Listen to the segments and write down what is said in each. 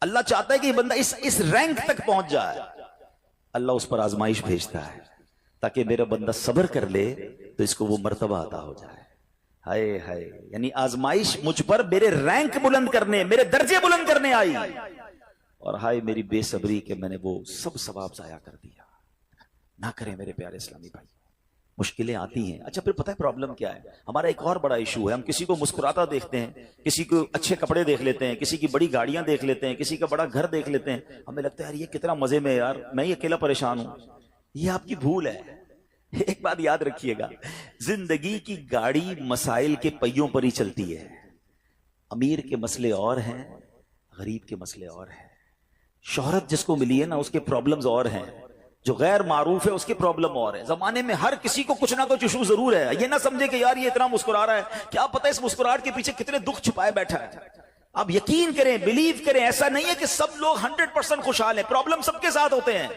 اللہ چاہتا ہے کہ یہ بندہ اس رینک تک پہنچ جائے. اللہ اس پر آزمائش بھیجتا ہے تاکہ میرا بندہ صبر کر لے تو اس کو وہ مرتبہ عطا ہو جائے. ہائے ہائے، یعنی آزمائش مجھ پر میرے رینک بلند کرنے، میرے درجے بلند کرنے آئی، اور ہائے میری بے صبری کہ میں نے وہ سب ثواب ضائع کر دیا. نہ کریں میرے پیارے اسلامی بھائی. مشکلیں آتی ہیں. اچھا پھر پتہ ہے پرابلم کیا ہے؟ ہمارا ایک اور بڑا ایشو ہے، ہم کسی کو مسکراتا دیکھتے ہیں، کسی کو اچھے کپڑے دیکھ لیتے ہیں، کسی کی بڑی گاڑیاں دیکھ لیتے ہیں، کسی کا بڑا گھر دیکھ لیتے ہیں، ہمیں لگتا ہے یار یہ کتنا مزے میں ہے یار، میں ہی اکیلا پریشان ہوں. یہ آپ کی بھول ہے. ایک بات یاد رکھیے گا، زندگی کی گاڑی مسائل کے پہیوں پر ہی چلتی ہے. امیر کے مسئلے اور ہیں، غریب کے مسئلے اور ہیں. شہرت جس کو ملی ہے نا اس کے پرابلمز اور ہیں، جو غیر معروف ہے اس کے پرابلم اور ہے. زمانے میں ہر کسی کو کچھ نہ کچھ ایشو ضرور ہے. یہ نہ سمجھے کہ یار یہ اتنا مسکرا رہا ہے، کیا پتہ اس مسکراہٹ کے پیچھے کتنے دکھ چھپائے بیٹھا ہے. آپ یقین کریں، بلیو کریں، ایسا نہیں ہے کہ سب لوگ 100% خوشحال ہیں. پرابلم سب کے ساتھ ہوتے ہیں.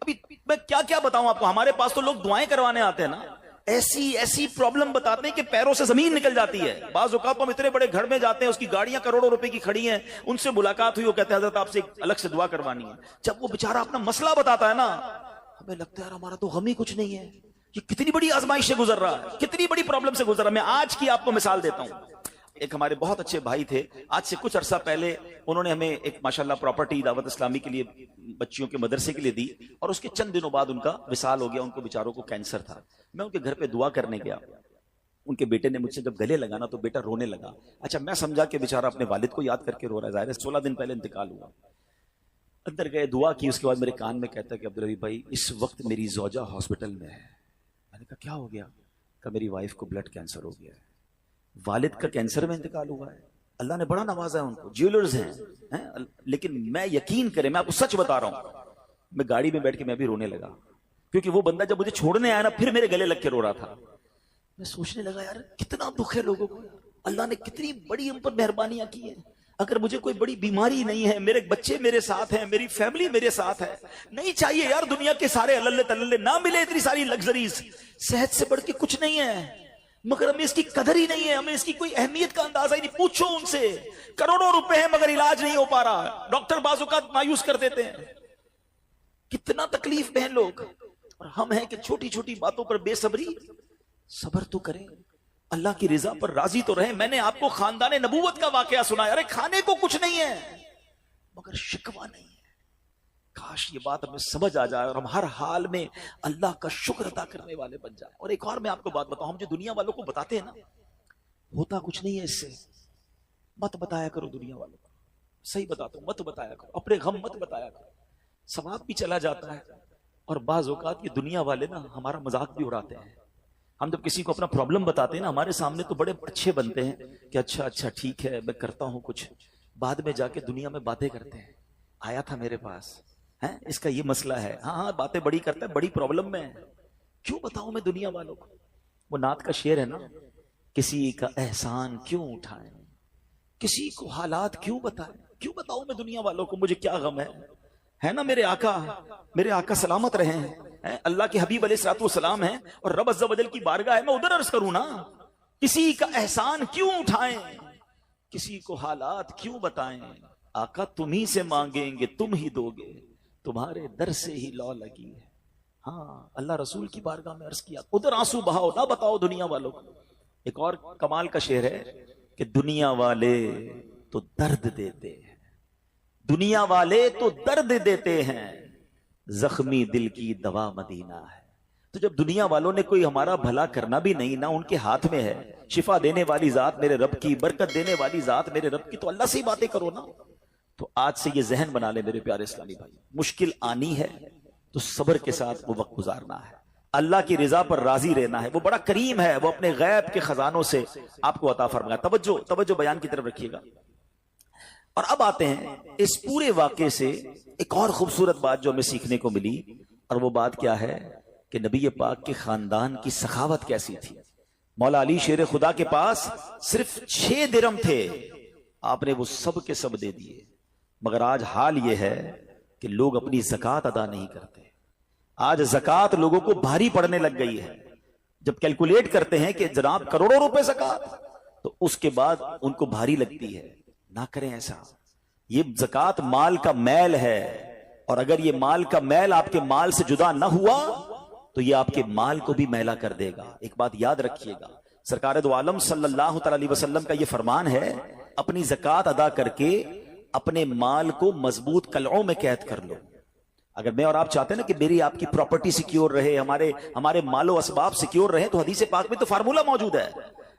ابھی میں کیا کیا بتاؤں آپ کو، ہمارے پاس تو لوگ دعائیں کروانے آتے ہیں نا، ایسی پرابلم بتاتے ہیں کہ پیروں سے زمین نکل جاتی ہے. بعض اوقات ہم اتنے بڑے گھر میں جاتے ہیں، اس کی گاڑیاں کروڑوں روپے کی کھڑی ہیں، ان سے ملاقات ہوئی، وہ کہتے ہیں حضرت آپ سے الگ سے دعا کروانی ہے. جب وہ بیچارہ اپنا مسئلہ بتاتا ہے نا، ہمیں لگتا ہے یار ہمارا تو غم ہی کچھ نہیں ہے، یہ کتنی بڑی آزمائش سے گزر رہا ہے، کتنی بڑی پرابلم سے گزر رہا ہے. میں آج کی آپ کو مثال دیتا ہوں. ایک ہمارے بہت اچھے بھائی تھے، آج سے کچھ عرصہ پہلے انہوں نے ہمیں ایک ماشاءاللہ پراپرٹی دعوت اسلامی کے لیے بچیوں کے مدرسے کے لیے دی، اور اس کے چند دنوں بعد ان کا وصال ہو گیا. ان کو بیچاروں کو کینسر تھا. میں ان کے گھر پہ دعا کرنے گیا. ان کے بیٹے نے مجھ سے جب گلے لگا نا تو بیٹا رونے لگا. اچھا میں سمجھا کہ بیچارہ اپنے والد کو یاد کر کے رو رہا ہے، ظاہر ہے 16 دن پہلے انتقال ہوا. اندر گئے، دعا کی، اس کے بعد میرے کان میں کہتا ہے کہ عبدالرحیم بھائی اس وقت میری زوجہ ہاسپٹل میں ہے. میں نے کہا کیا ہو گیا؟ کہ میری وائف کو بلڈ کینسر ہو گیا ہے. والد کا کینسر میں انتقال ہوا ہے. اللہ نے بڑا نوازا ہے ان کو، جیولرز ہیں. لیکن میں یقین کریں، میں آپ کو سچ بتا رہا ہوں، میں گاڑی میں بیٹھ کے میں بھی رونے لگا، کیونکہ وہ بندہ جب مجھے چھوڑنے آیا نا پھر میرے گلے لگ کے رو رہا تھا. میں سوچنے لگا یار کتنا دکھ ہے لوگوں کو، اللہ نے کتنی بڑی ہم پر مہربانیاں کی ہیں. اگر مجھے کوئی بڑی بیماری نہیں ہے، میرے بچے میرے ساتھ ہیں، میری فیملی میرے ساتھ ہے، نہیں چاہیے یار دنیا کے سارے اللہ تللے نہ ملے اتنی ساری لگژریز، صحت سے بڑھ کے کچھ نہیں ہے، مگر ہمیں اس کی قدر ہی نہیں ہے، ہمیں اس کی کوئی اہمیت کا اندازہ ہی نہیں. پوچھو ان سے، کروڑوں روپے ہیں مگر علاج نہیں ہو پا رہا، ڈاکٹر بعض اوقات مایوس کر دیتے ہیں. کتنا تکلیف میں ہیں لوگ، اور ہم ہیں کہ چھوٹی چھوٹی باتوں پر بے صبری. صبر تو کریں، اللہ کی رضا پر راضی تو رہیں. میں نے آپ کو خاندان نبوت کا واقعہ سنایا، ارے کھانے کو کچھ نہیں ہے مگر شکوہ نہیں ہے. کاش یہ بات ہمیں سمجھ آ جائے اور ہم ہر حال میں اللہ کا شکر ادا کرنے والے بن جائیں. اور ایک اور میں آپ کو بات بتاؤں، ہم جو دنیا والوں کو بتاتے ہیں نا ہوتا کچھ نہیں ہے اس سے. مت بتایا کرو دنیا والوں کو، صحیح بتاتا ہوں، مت بتایا کرو، اپنے غم مت بتایا کرو، ثواب بھی چلا جاتا ہے. اور بعض اوقات یہ دنیا والے نا ہمارا مذاق بھی اڑاتے ہیں. ہم جب کسی کو اپنا پرابلم بتاتے ہیں نا ہمارے سامنے تو بڑے اچھے بنتے ہیں کہ اچھا ٹھیک ہے میں کرتا ہوں کچھ. بعد میں جا کے دنیا میں باتیں کرتے ہیں، آیا تھا میرے پاس، اس کا یہ مسئلہ ہے، ہاں باتیں بڑی کرتا ہے، بڑی پرابلم میں ہے. کیوں بتاؤں میں دنیا والوں کو؟ وہ نعت کا شعر ہے نا، کسی کا احسان کیوں اٹھائیں، کسی کو حالات کیوں بتائیں. کیوں بتاؤں میں دنیا والوں کو مجھے کیا غم ہے نا. میرے آقا سلامت رہے ہیں، اللہ کے حبیب علیہ الصلوۃ والسلام ہیں، اور رب عز و جل کی بارگاہ ہے، میں ادھر عرض کروں نا. کسی کا احسان کیوں اٹھائیں، کسی کو حالات کیوں بتائیں. آقا تم ہی سے مانگیں گے تم ہی دو گے، تمہارے در سے ہی لو لگی ہے. ہاں اللہ رسول کی بارگاہ میں عرض کیا، ادھر آنسو بہاؤ، نہ بتاؤ دنیا والوں کو. ایک اور کمال کا شعر ہے کہ دنیا والے تو درد دیتے ہیں، دنیا والے تو درد دیتے ہیں، زخمی دل کی دوا مدینہ ہے. تو جب دنیا والوں نے کوئی ہمارا بھلا کرنا بھی نہیں، نہ ان کے ہاتھ میں ہے، شفا دینے والی ذات میرے رب کی، برکت دینے والی ذات میرے رب کی، تو اللہ سے ہی باتیں کرو نا. تو آج سے یہ ذہن بنا لے میرے پیارے اسلامی بھائی، مشکل آنی ہے تو صبر کے ساتھ وہ وقت گزارنا ہے، اللہ کی رضا پر راضی رہنا ہے. وہ بڑا کریم ہے، وہ اپنے غیب کے خزانوں سے آپ کو عطا فرمائے. توجہ بیان کی طرف رکھیے گا. اور اب آتے ہیں اس پورے واقعے سے ایک اور خوبصورت بات جو ہمیں سیکھنے کو ملی، اور وہ بات کیا ہے کہ نبی پاک کے خاندان کی سخاوت کیسی تھی. مولا علی شیر خدا کے پاس صرف 6 درم تھے، آپ نے وہ سب کے سب دے دیے. مگر آج حال یہ ہے کہ لوگ اپنی زکوٰۃ ادا نہیں کرتے. آج زکوٰۃ لوگوں کو بھاری پڑنے لگ گئی ہے. جب کیلکولیٹ کرتے ہیں کہ جناب کروڑوں روپے زکوٰۃ، تو اس کے بعد ان کو بھاری لگتی ہے. نہ کریں ایسا. یہ زکات مال کا میل ہے، اور اگر یہ مال کا میل آپ کے مال سے جدا نہ ہوا تو یہ آپ کے مال کو بھی میلا کر دے گا۔ ایک بات یاد رکھیے گا، سرکار دو عالم صلی اللہ تعالی علیہ وسلم کا یہ فرمان ہے، اپنی زکات ادا کر کے اپنے مال کو مضبوط قلعوں میں قید کر لو۔ اگر میں اور آپ چاہتے ہیں نا کہ میری آپ کی پراپرٹی سیکیور رہے، ہمارے مال و اسباب سیکیور رہے، تو حدیث پاک میں تو فارمولہ موجود ہے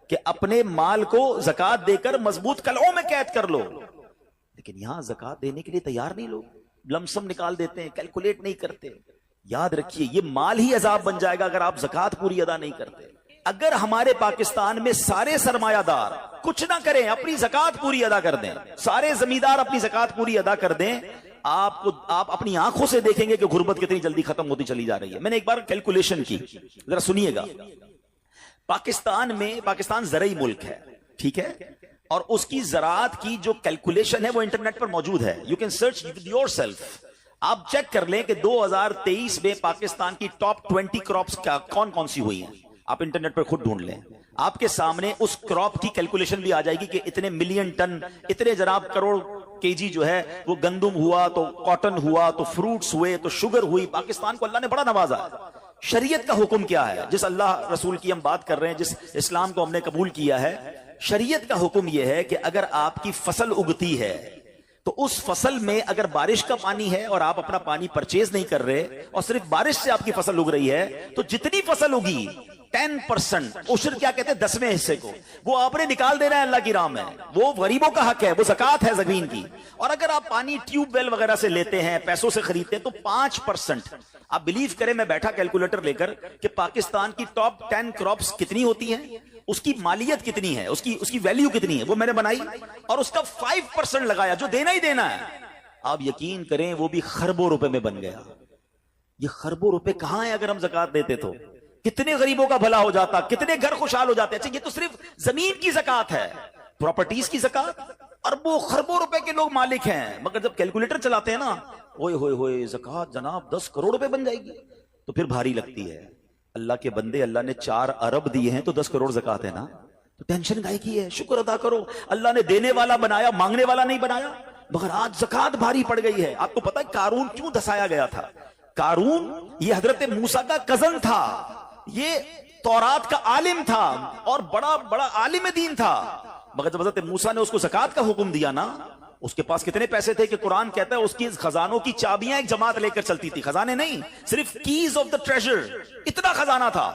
کہ اپنے مال کو زکات دے کر مضبوط قلعوں میں قید کر لو۔ لیکن یہاں زکات دینے کے لیے تیار نہیں لوگ، لمسم نکال دیتے ہیں، کیلکولیٹ نہیں کرتے۔ یاد رکھیے یہ مال ہی عذاب بن جائے گا اگر آپ زکات پوری ادا نہیں کرتے۔ اگر ہمارے پاکستان میں سارے سرمایہ دار کچھ نہ کریں، اپنی زکات پوری ادا کر دیں، سارے زمیندار اپنی زکات پوری ادا کر دیں، آپ اپنی آنکھوں سے دیکھیں گے کہ غربت کتنی جلدی ختم ہوتی چلی جا رہی ہے۔ میں نے ایک بار کیلکولیشن کی، ذرا سنیے گا۔ پاکستان زرعی ملک ہے، ٹھیک ہے، اور اس کی زراعت کی جو کیلکولیشن ہے وہ انٹرنیٹ پر موجود ہے، you can search your self. آپ چیک کر لیں کہ 2023 میں پاکستان کی ٹاپ 20 کراپس کون کون سی ہوئی ہیں، آپ انٹرنیٹ پر خود ڈھونڈ لیں، آپ کے سامنے اس کراپ کی کیلکولیشن بھی آ جائے گی کہ اتنے ملین ٹن، اتنے جناب کروڑ کے جی جو ہے وہ گندم ہوا، تو کاٹن ہوا، تو فروٹس ہوئے، تو شوگر ہوئی۔ پاکستان کو اللہ نے بڑا نوازا ہے۔ شریعت کا حکم کیا ہے؟ جس اللہ رسول کی ہم بات کر رہے ہیں، جس اسلام کو ہم نے قبول کیا ہے، شریعت کا حکم یہ ہے کہ اگر آپ کی فصل اگتی ہے تو اس فصل میں اگر بارش کا پانی ہے اور آپ اپنا پانی پرچیز نہیں کر رہے اور صرف بارش سے آپ کی فصل اگ رہی ہے، تو جتنی فصل اگی 10% عشر کیا کہتے ہیں 10ویں حصے کو، وہ آپ نے نکال دینا ہے اللہ کی راہ میں، وہ غریبوں کا حق ہے، وہ زکات ہے زمین کی۔ اور اگر آپ پانی ٹیوب ویل وغیرہ سے لیتے ہیں، پیسوں سے خریدتے ہیں، تو 5%۔ آپ بلیو کریں، میں بیٹھا کیلکولیٹر لے کر کہ پاکستان کی ٹاپ 10 کراپس کتنی ہوتی ہیں، اس کی مالیت کتنی ہے، اس کی ویلیو کتنی ہے، وہ میں نے بنائی اور اس کا 5% لگایا جو دینا ہی دینا ہے۔ آپ یقین کریں وہ بھی خربوں روپے میں بن گیا۔ یہ خربوں روپے کہاں ہیں اگر ہم زکات دیتے تو؟ کتنے غریبوں کا بھلا ہو جاتا، کتنے گھر خوشحال ہو جاتے۔ اچھا یہ تو صرف زمین کی زکات ہے، پراپرٹیز کی زکات اربوں خربوں روپے کے لوگ مالک ہیں، مگر جب کیلکولیٹر چلاتے ہیں نا، اوئے ہوئے ہوئے زکات جناب 10 کروڑ روپے بن جائے گی، تو پھر بھاری لگتی ہے۔ اللہ کے بندے، اللہ نے 4 ارب دیے ہیں تو 10 کروڑ زکات ہے نا، تو ٹینشن گائے کی ہے، شکر ادا کرو۔ اللہ نے دینے والا بنایا، مانگنے والا نہیں بنایا، مگر آج زکات بھاری پڑ گئی ہے۔ آپ کو پتا ہے قارون کیوں دسایا گیا تھا؟ قارون یہ حضرت موسیٰ کا کزن تھا، یہ تورات کا عالم تھا اور بڑا عالم دین تھا، مگر جب حضرت موسیٰ نے اس کو زکات کا حکم دیا نا، اس کے پاس کتنے پیسے تھے کہ قرآن کہتا ہے اس کی خزانوں کی چابیاں ایک جماعت لے کر چلتی تھی، خزانے نہیں، صرف کیز آف دا ٹریجر، اتنا خزانہ تھا۔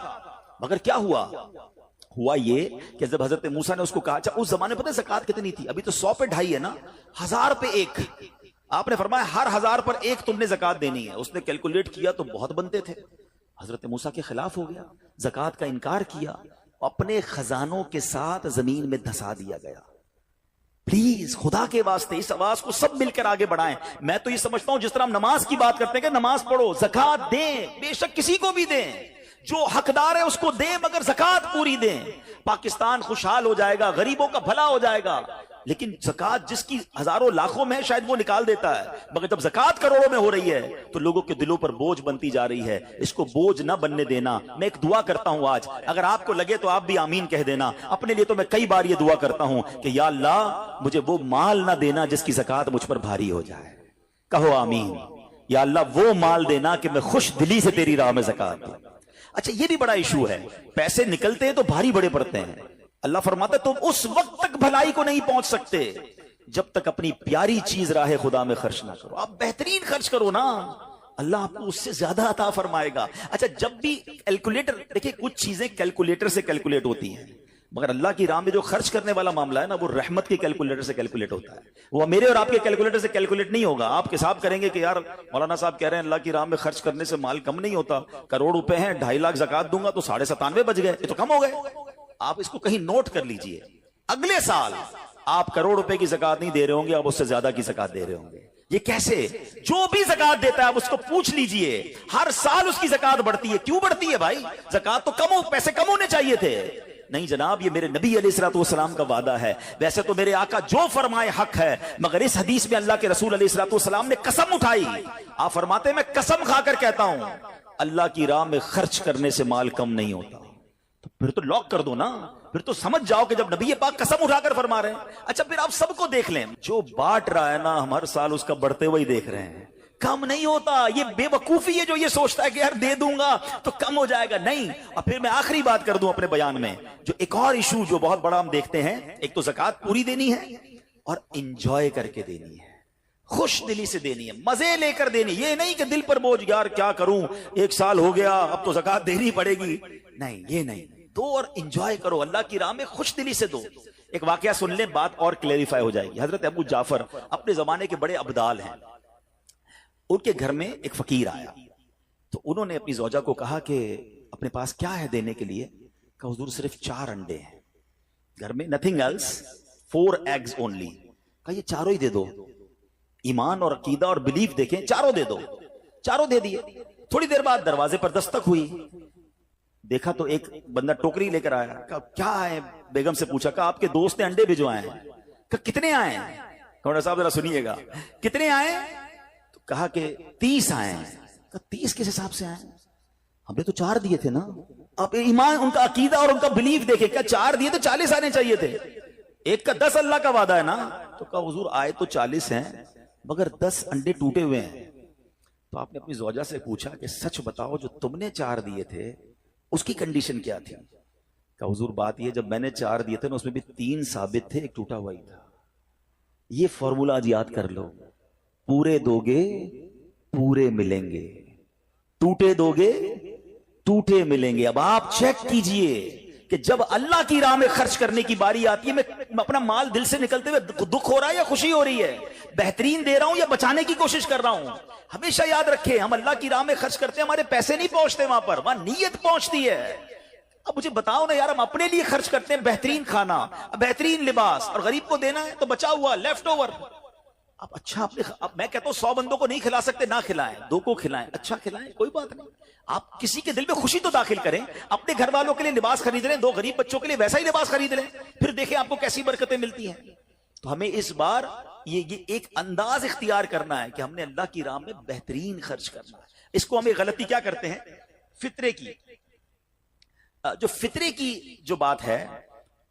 مگر کیا ہوا یہ کہ جب حضرت موسیٰ نے اس کو کہا، اچھا اس زمانے پتہ زکات کتنی تھی؟ ابھی تو 100 پہ 2.5 ہے نا، 1000 پہ 1۔ آپ نے فرمایا ہر 1000 پر 1 تم نے زکات دینی ہے۔ اس نے کیلکولیٹ کیا تو بہت بنتے تھے۔ حضرت موسیٰ کے خلاف ہو گیا، زکات کا انکار کیا، اپنے خزانوں کے ساتھ زمین میں دھسا دیا گیا۔ پلیز خدا کے واسطے اس آواز کو سب مل کر آگے بڑھائیں۔ میں تو یہ سمجھتا ہوں جس طرح ہم نماز کی بات کرتے ہیں کہ نماز پڑھو، زکات دیں، بے شک کسی کو بھی دیں، جو حقدار ہے اس کو دیں، مگر زکات پوری دیں۔ پاکستان خوشحال ہو جائے گا، غریبوں کا بھلا ہو جائے گا۔ لیکن زکات جس کی ہزاروں لاکھوں میں شاید وہ نکال دیتا ہے، مگر جب زکات کروڑوں میں ہو رہی ہے تو لوگوں کے دلوں پر بوجھ بنتی جا رہی ہے۔ اس کو بوجھ نہ بننے دینا۔ میں ایک دعا کرتا ہوں آج، اگر آپ کو لگے تو آپ بھی آمین کہہ دینا۔ اپنے لیے تو میں کئی بار یہ دعا کرتا ہوں کہ یا اللہ مجھے وہ مال نہ دینا جس کی زکات مجھ پر بھاری ہو جائے۔ کہو آمین۔ یا اللہ وہ مال دینا کہ میں خوش دلی سے تیری راہ میں زکات دوں۔ اچھا یہ بھی بڑا ایشو ہے، پیسے نکلتے ہیں تو بھاری بڑے پڑتے ہیں۔ اللہ فرماتا ہے تم اس وقت تک بھلائی کو نہیں پہنچ سکتے جب تک اپنی پیاری چیز راہ خدا میں خرچ نہ کرو۔ آپ بہترین خرچ کرو نا، اللہ آپ کو اس سے زیادہ عطا فرمائے گا۔ اچھا جب بھی کیلکولیٹر، دیکھیں کچھ چیزیں کیلکولیٹر سے کیلکولیٹ ہوتی ہیں، مگر اللہ کی راہ میں جو خرچ کرنے والا معاملہ ہے نا، وہ رحمت کے کیلکولیٹر سے کیلکولیٹ ہوتا ہے۔ وہ میرے اور آپ کے کیلکولیٹر سے کیلکولیٹ نہیں ہوگا۔ آپ حساب کریں گے کہ یار مولانا صاحب کہہ رہے ہیں اللہ کی راہ میں خرچ کرنے سے مال کم نہیں ہوتا، کروڑ روپے ہیں، 2.5 لاکھ زکات دوں گا تو 97.5 بچ گئے، یہ تو کم ہو گئے۔ آپ اس کو کہیں نوٹ کر لیجئے، اگلے سال آپ کروڑ روپے کی زکات نہیں دے رہے ہوں گے، آپ اس سے زیادہ کی زکات دے رہے ہوں گے۔ یہ کیسے؟ جو بھی زکات دیتا ہے آپ اس کو پوچھ لیجئے، ہر سال اس کی زکات بڑھتی ہے۔ کیوں بڑھتی ہے بھائی؟ زکات تو پیسے کم ہونے چاہیے تھے۔ نہیں جناب، یہ میرے نبی علیہ الصلوۃ والسلام کا وعدہ ہے۔ ویسے تو میرے آقا جو فرمائے حق ہے، مگر اس حدیث میں اللہ کے رسول علیہ الصلوۃ والسلام نے قسم اٹھائی۔ آپ فرماتے ہیں میں قسم کھا کر کہتا ہوں اللہ کی راہ میں خرچ کرنے سے مال کم نہیں ہوتا۔ تو پھر تو لاک کر دو نا، پھر تو سمجھ جاؤ کہ جب نبی پاک قسم اٹھا کر فرما رہے ہیں. اچھا پھر آپ سب کو دیکھ لیں, جو بانٹ رہا ہے نا ہم ہر سال اس کا بڑھتے ہوئے دیکھ رہے ہیں. کم نہیں ہوتا. یہ بے وقوفی ہے جو یہ سوچتا ہے کہ یار دے دوں گا تو کم ہو جائے گا. نہیں. اور پھر میں آخری بات کر دوں اپنے بیان میں, جو ایک اور ایشو جو بہت بڑا ہم دیکھتے ہیں, ایک تو زکوٰۃ پوری دینی ہے اور انجوائے کر کے دینی ہے, خوش دلی سے دینی ہے, مزے لے کر دینی. یہ نہیں کہ دل پر بوجھ, یار کیا کروں 1 سال ہو گیا اب تو زکوٰۃ دینی پڑے گی. نہیں, یہ نہیں. دو اور انجوائے کرو, اللہ کی راہ میں خوش دلی سے دو. ایک واقعہ سن لیں, بات اور کلیریفائی ہو جائے گی. حضرت ابو جعفر اپنے زمانے کے بڑے ابدال ہیں. ان کے گھر میں ایک فقیر آیا تو انہوں نے اپنی زوجہ کو کہا کہ اپنے پاس کیا ہے دینے کے لیے؟ کہ حضور صرف 4 انڈے ہیں گھر میں, nothing else, 4 eggs only. کہا یہ چاروں ہی دے دو. ایمان اور عقیدہ اور بلیف دیکھیں, چاروں دے دو. چاروں دے دیے. تھوڑی دیر بعد دروازے پر دستک ہوئی, دیکھا تو ایک بندہ ٹوکری لے کر آیا. کہا کیا ہے؟ بیگم سے پوچھا. کہا آپ کے دوست نے انڈے بھجوائے ہیں. کہا کتنے آئے ہیں؟ کمرہ صاحب ذرا سنیے گا, کتنے آئے؟ تو کہا کہ 30 آئے ہیں. کہا 30 کس حساب سے آئے؟ ہم نے تو 4 دیے تھے نا. اب ایمان, ان کا عقیدہ اور ان کا بلیف دیکھیں. کیا 4 دیے تو 40 آنے چاہیے تھے. ایک کا 10 اللہ کا وعدہ ہے نا. تو کہا حضور آئے تو 40 ہیں مگر 10 انڈے ٹوٹے ہوئے ہیں. تو آپ نے اپنی زوجہ سے پوچھا کہ سچ بتاؤ جو تم نے 4 دیے تھے اس کی کنڈیشن کیا تھی؟ کہ حضور بات یہ, جب میں نے 4 دیے تھے نا اس میں بھی 3 ثابت تھے, ایک ٹوٹا ہوا ہی تھا. یہ فارمولہ آج یاد کر لو, پورے دو گے پورے ملیں گے, ٹوٹے دو گے ٹوٹے ملیں گے. اب آپ چیک کیجئے کہ جب اللہ کی راہ میں خرچ کرنے کی باری آتی ہے, میں اپنا مال دل سے نکلتے ہوئے دکھ ہو رہا ہے یا خوشی ہو رہی ہے, بہترین دے رہا ہوں یا بچانے کی کوشش کر رہا ہوں. ہمیشہ یاد رکھیں, ہم اللہ کی راہ میں خرچ کرتے ہیں, ہمارے پیسے نہیں پہنچتے وہاں پر, وہاں نیت پہنچتی ہے. اب مجھے بتاؤ نا یار, ہم اپنے لیے خرچ کرتے ہیں بہترین کھانا, بہترین لباس, اور غریب کو دینا ہے تو بچا ہوا لیفٹ اوور. اب اچھا اب میں کہتا ہوں 100 بندوں کو نہیں کھلا سکتے, نہ کھلائیں, 2 کو کھلائیں, اچھا کھلائیں, کوئی بات نہیں. آپ کسی کے دل میں خوشی تو داخل کریں. اپنے گھر والوں کے لیے لباس خرید لیں, 2 غریب بچوں کے لیے ویسا ہی لباس خرید لیں, پھر دیکھیں آپ کو کیسی برکتیں ملتی ہیں. تو ہمیں اس بار یہ ایک انداز اختیار کرنا ہے کہ ہم نے اللہ کی راہ میں بہترین خرچ کرنا ہے. اس کو ہمیں غلطی کیا کرتے ہیں, فطرے کی. جو فطرے کی جو بات ہے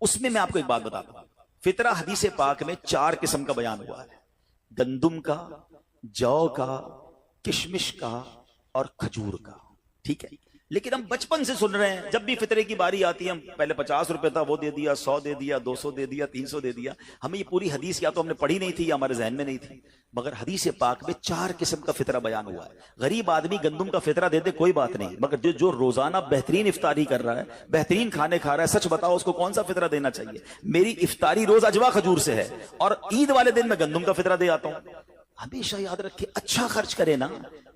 اس میں آپ کو ایک بات بتاتا ہوں. فطرہ حدیث پاک میں 4 قسم کا بیان ہوا ہے, گندم کا, جو کا, کشمش کا اور کھجور کا. ٹھیک ہے, لیکن ہم بچپن سے سن رہے ہیں, جب بھی فطرے کی باری آتی ہے ہم پہلے 50 روپے تھا وہ دے دیا, 100 دے دیا, 200 دے دیا, 300 دے دیا. ہمیں یہ پوری حدیث یا تو ہم نے پڑھی نہیں تھی یا ہمارے ذہن میں نہیں تھی, مگر حدیث پاک میں 4 قسم کا فطرہ بیان ہوا ہے. غریب آدمی گندم کا فطرہ دے دے کوئی بات نہیں, مگر جو روزانہ بہترین افطاری کر رہا ہے, بہترین کھانے کھا رہا ہے, سچ بتاؤ اس کو کون سا فطرہ دینا چاہیے؟ میری افطاری روز اجوا کھجور سے ہے اور عید والے دن میں گندم کا فطرہ دے آتا ہوں. ہمیشہ یاد رکھے, اچھا خرچ کرے نا.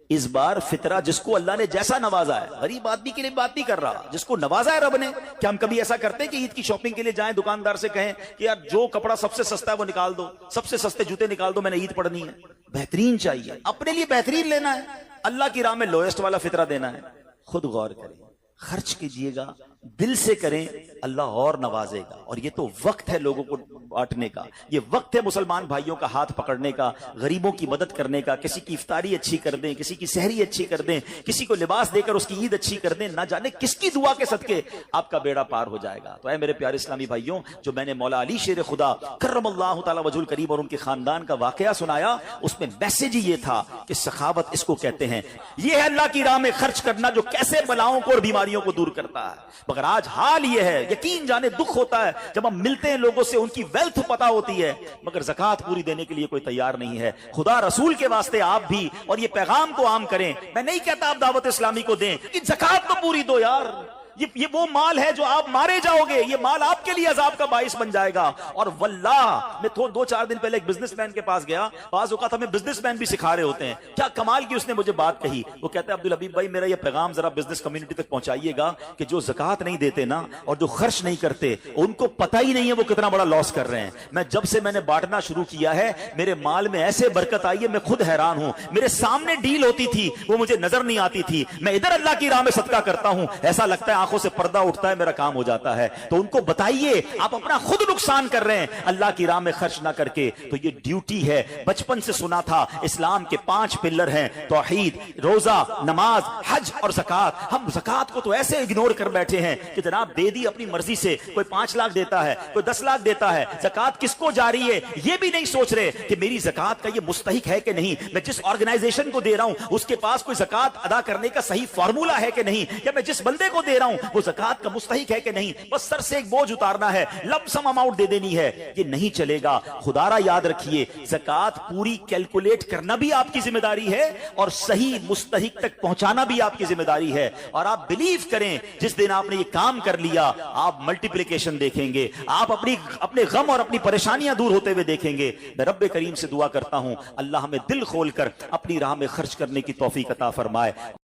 اس بار فطرہ جس کو اللہ نے جیسا نوازا ہے, غریب آدمی کے لیے بات نہیں کر رہا, جس کو نوازا ہے رب نے. کیا ہم کبھی ایسا کرتے ہیں کہ عید کی شاپنگ کے لیے جائیں, دکاندار سے کہیں کہ یار جو کپڑا سب سے سستا ہے وہ نکال دو, سب سے سستے جوتے نکال دو, میں نے عید پڑھنی ہے. بہترین چاہیے, اپنے لیے بہترین لینا ہے, اللہ کی راہ میں لوئسٹ والا فطرہ دینا ہے. خود غور کریں, خرچ کیجئے گا, دل سے کریں, اللہ اور نوازے گا. اور یہ تو وقت ہے لوگوں کو بانٹنے کا, یہ وقت ہے مسلمان بھائیوں کا ہاتھ پکڑنے کا, غریبوں کی مدد کرنے کا. کسی کی افطاری اچھی کر دیں, کسی کی سحری اچھی کر دیں, کسی کو لباس دے کر اس کی عید اچھی کر دیں. نہ جانے کس کی دعا کے صدقے آپ کا بیڑا پار ہو جائے گا. تو اے میرے پیارے اسلامی بھائیوں, جو میں نے مولا علی شیر خدا کرم اللہ تعالی وجہ الکریم اور ان کے خاندان کا واقعہ سنایا, اس میں میسج ہی یہ تھا کہ سخاوت اس کو کہتے ہیں. یہ ہے اللہ کی راہ میں خرچ کرنا جو کیسے بلاؤں کو اور بیماریوں کو دور کرتا ہے. مگر آج حال یہ ہے, یقین جانے دکھ ہوتا ہے جب ہم ملتے ہیں لوگوں سے, ان کی ویلتھ پتا ہوتی ہے مگر زکوٰۃ پوری دینے کے لیے کوئی تیار نہیں ہے. خدا رسول کے واسطے آپ بھی اور یہ پیغام کو عام کریں. میں نہیں کہتا آپ دعوت اسلامی کو دیں کہ زکوٰۃ تو پوری دو یار, یہ وہ مال ہے جو آپ مارے جاؤ گے, یہ مال آپ کے لیے عذاب کا باعث بن جائے گا. اور واللہ میں 2-4 دن پہلے ایک بزنس مین کے پاس گیا, بعض اوقات ہمیں بزنس مین بھی سکھا رہے ہوتے ہیں. کیا کمال کی اس نے مجھے بات کہی, وہ کہتا ہے عبدالحبیب بھائی میرا یہ پیغام ذرا بزنس کمیونٹی تک پہنچائیے گا کہ جو زکوٰۃ نہیں دیتے نا اور جو خرچ نہیں کرتے, ان کو پتہ ہی نہیں ہے وہ کتنا بڑا لاس کر رہے ہیں. میں نے بانٹنا شروع کیا ہے, میرے مال میں ایسے برکت آئی ہے, میں خود حیران ہوں. میرے سامنے ڈیل ہوتی تھی وہ مجھے نظر نہیں آتی تھی, میں ادھر اللہ کی راہ میں صدقہ کرتا ہوں, ایسا لگتا ہے آنکھوں سے پردہ اٹھتا ہے میرا کام ہو جاتا ہے. تو ان کو بتائیے آپ اپنا خود نقصان کر رہے ہیں اللہ کی راہ میں خرچ نہ کر کے. تو یہ ڈیوٹی ہے. بچپن سے سنا تھا اسلام کے 5 پلر ہیں, توحید, روزہ, نماز, حج اور زکات. ہم زکات کو تو ایسے اگنور کر بیٹھے ہیں کہ جناب دے دی اپنی مرضی سے, کوئی 5 لاکھ دیتا ہے, کوئی 10 لاکھ دیتا ہے, زکات کس کو جاری ہے یہ بھی نہیں سوچ رہے کہ میری زکات کا یہ مستحق ہے کہ نہیں, میں جس آرگنائزیشن کو دے رہا ہوں اس کے پاس کوئی زکات ادا کرنے کا صحیح فارمولا ہے کہ نہیں, یا میں جس بندے کو دے رہا ہوں وہ زکات کا مستحق ہے کہ نہیں. بس سر سے ایک بوجھ اتارنا ہے, لم سم اماؤنٹ دے دینی ہے. یہ نہیں چلے گا. خدا را یاد رکھیے زکات پوری کیلکولیٹ کرنا بھی آپ کی ذمہ داری ہے اور صحیح مستحق تک پہنچانا بھی آپ کی ذمہ داری ہے. اور آپ بلیو کریں جس دن آپ نے یہ کام کر لیا آپ ملٹیپلیکیشن دیکھیں گے, آپ اپنے غم اور اپنی پریشانیاں دور ہوتے ہوئے دیکھیں گے. میں رب کریم سے دعا کرتا ہوں اللہ ہمیں دل کھول کر اپنی راہ میں خرچ کرنے کی توفیق عطا فرمائے.